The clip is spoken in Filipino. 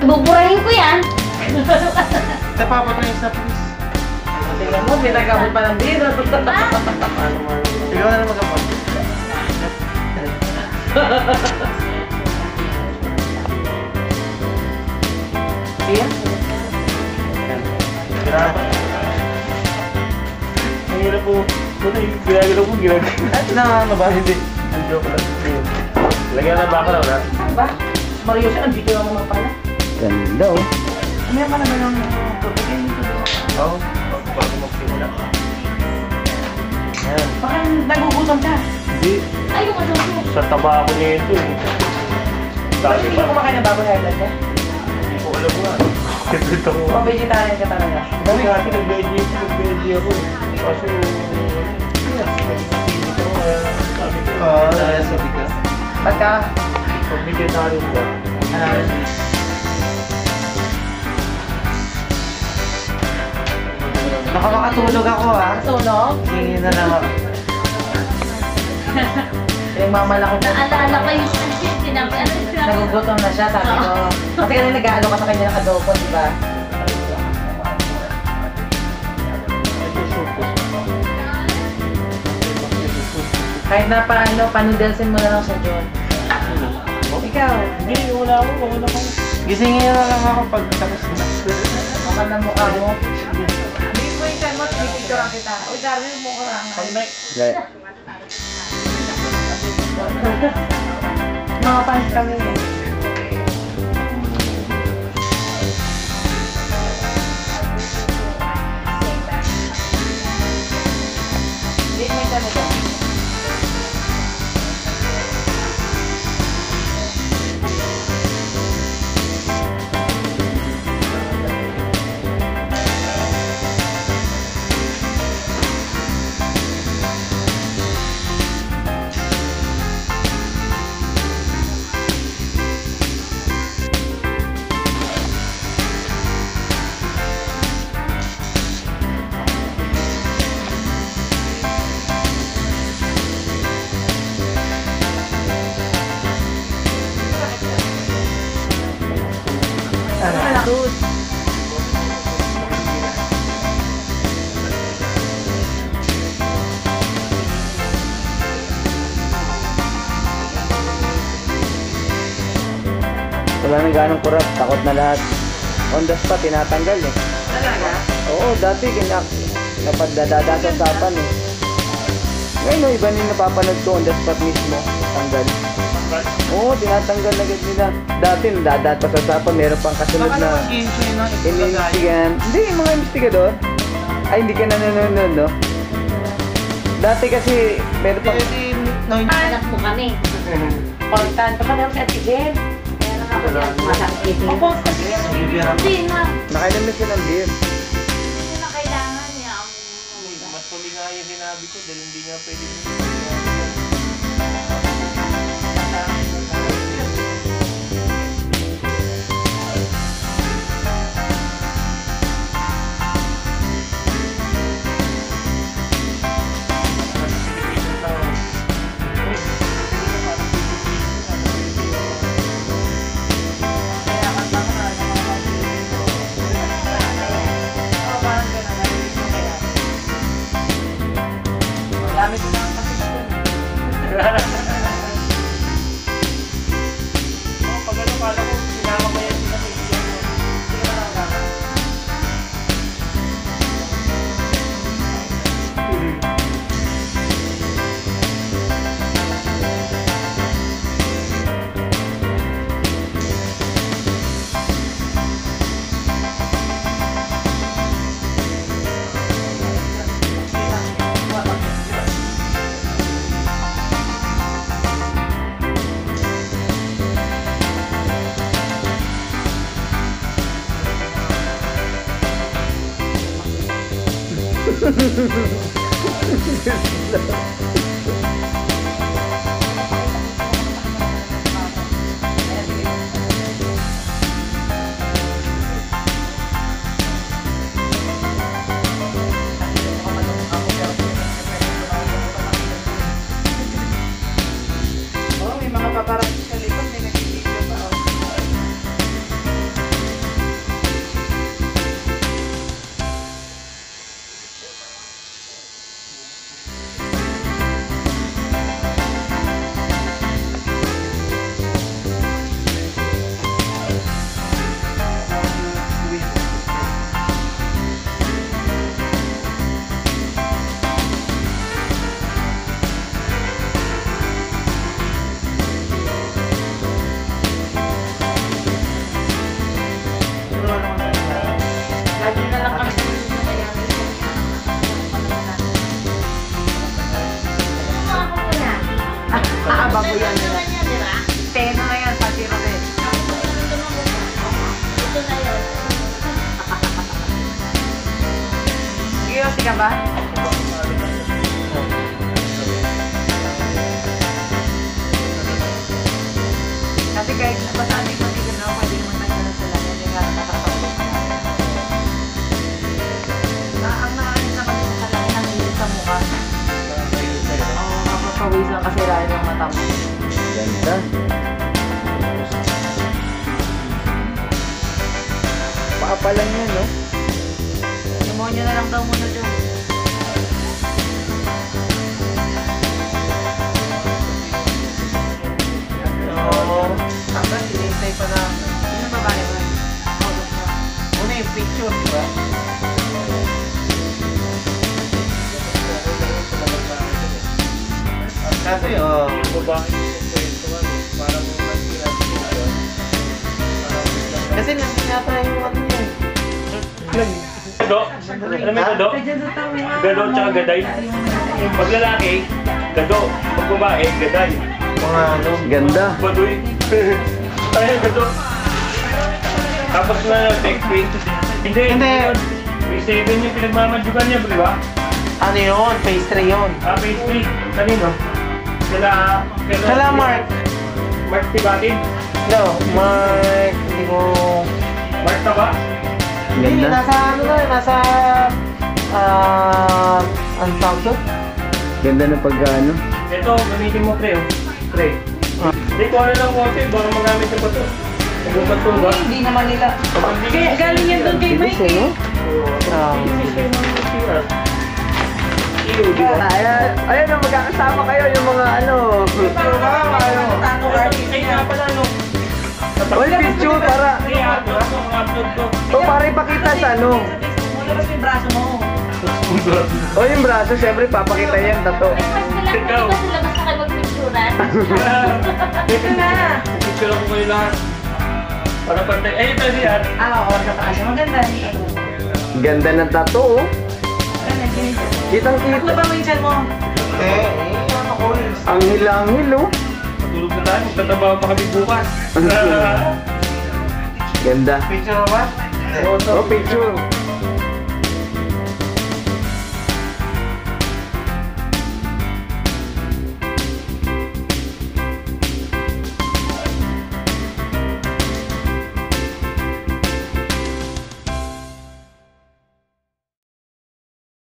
buburahin ko yan. Napapot na isa, please. Tingnan mo, pinagabot pa ng biro. Ikaw na lang magkapot. Iyan? Grabe. Ang hirap po. Buti, ginagalaw po, ginagalaw. At na, ano ba? Hindi. Ang joke lang. Lagyan na ba ako na, wala? Ba? Mario siya, andito naman pala. Ganda oh. Meron pa naman yung tubig dito. Oo. Bago magsimula. Ayan. Baka nagugutom ka. Hindi. Ay, yung ano ko. Sa taba ako nito eh. Bakit hindi ka kumakain ng baboy highland ka? Hindi ko alam nga. Ito ko. Vegetarian ka talaga. Dami nga, nag-veggie ako eh. Kaso, hindi ko kaya sabi ko. Dahil sabi ka. Pagka, Pag vegetarian ka. baka makatulog ako ha. Sunog. Hingin na lang ako. Yung mamalaki po. Naalala ko yung sinabi. Ano yung sinabi? Nagugutom na siya, sabi ko. Kasi kanina nag-aalo ka sa kanya ng adobo, di ba? Ito supo. Kahit na paano, panudelsin mo na lang sa John. Ikaw, Hindi, wala ako. Wala ako. Gisingin na lang ako pag tapos na. baka na mukha mo. Hindi mo yung mo, tinipicturean kita. Uy, Darwin, mukha lang. Gaya. Mga fans kami eh. Hindi mo yung talaga. Dude. Wala nang ganong kurap, takot na lahat. On the spot, tinatanggal eh. Talaga? Oo, dati napadadadasasapan eh. Ngayon no, iba nyung napapanood ko on the spot mismo, tanggal. Oo, tinatanggal na agad nila. Dati nadadasasapan, meron pang kasunod Baka na naman game show yun, no? inimbestigahan. Hindi, yung mga investigador. Ay, hindi ka na nanonood, no? Dati kasi, meron pang... Anak mo kami. Content. Baka naman si Ate Jen. Kaya lang ako yan. Masakit yun. Opo, kasi yan. Hindi na. Nakailan ka ng beer. Hindi na kailangan niya. Mas mali nga yung sinabi ko dahil hindi nga pwede. Gamit ko lang kasi ito. Pag ano, kala ko, sinama ko yan sila sa iyo. Sige na lang gamit. Oh, may mga paparazzi sa likod, may nag-video pa. Oh. baboy ano yan. Yan, di ba? Teno na yan, pati rin. Ito na yun. Curiosity ka ba? Kasi kahit nabasaan yung matigil na pwede naman nagkaroon sila. Yan yung nga nakakapagod. Ang nakaalis na kasi sa laki ng hilis sa mukha. Oo, mapapawisan kasi lahat ng mata mo. Ganda. Papa lang yan, no? Demonyo na lang daw muna dyan. Tapos, sinintay pa na. Sino yung babae mo? August na. Una yung picture, di ba? Kasi, kasi nandun yata yung ano yun. Gado? Ano may gado? Gado tsaka gaday. Pag lalaki, gado. Pag babae, gaday. Mga ano? Ganda. Baduy. Ay, gado. Tapos na take queen. Hindi. Yun. May 7 yung pinagmamadjugan niya, di ba? Ano yun? Pastry yun. Phase 3. Kanino? Kala Mark. Mark Tibatin? No, Mark. Hindi ko... Mark Taba? Hindi, Ganda. nasa ano na, nasa... ano tawag doon? Ganda ng pagkano. Ito, gamitin mo pre, oh. Pre. Hindi ko ano lang konti, baka magamit yung bato. Nagbabato ba? Hindi naman nila. Kaya galing yan doon kay Mike eh. Ayan na, magkakasama kayo yung mga ano. Tato artist Ay, niya. nga pala, no? Oy, picture para. Hindi, upload ko. O, para ipakita sa ano. Labas mo yung braso mo. O, yung braso, syempre, papakita yan, tato. Ay, mas sila kung di ba sila basta kayo magpicturan? Ito na. Picture ako kayo lahat. Para pantay. Ay, ito siya. Oo, sa taas. Maganda. Ganda ng tato, oh. Kitang-kita. Ano ba mo yung chan mo? Ano ko yun? Ang hilangil, oh. Matulog na tayo. Magtatrabaho pa kami bukas. Ganda. Picture ba? Oh, picture.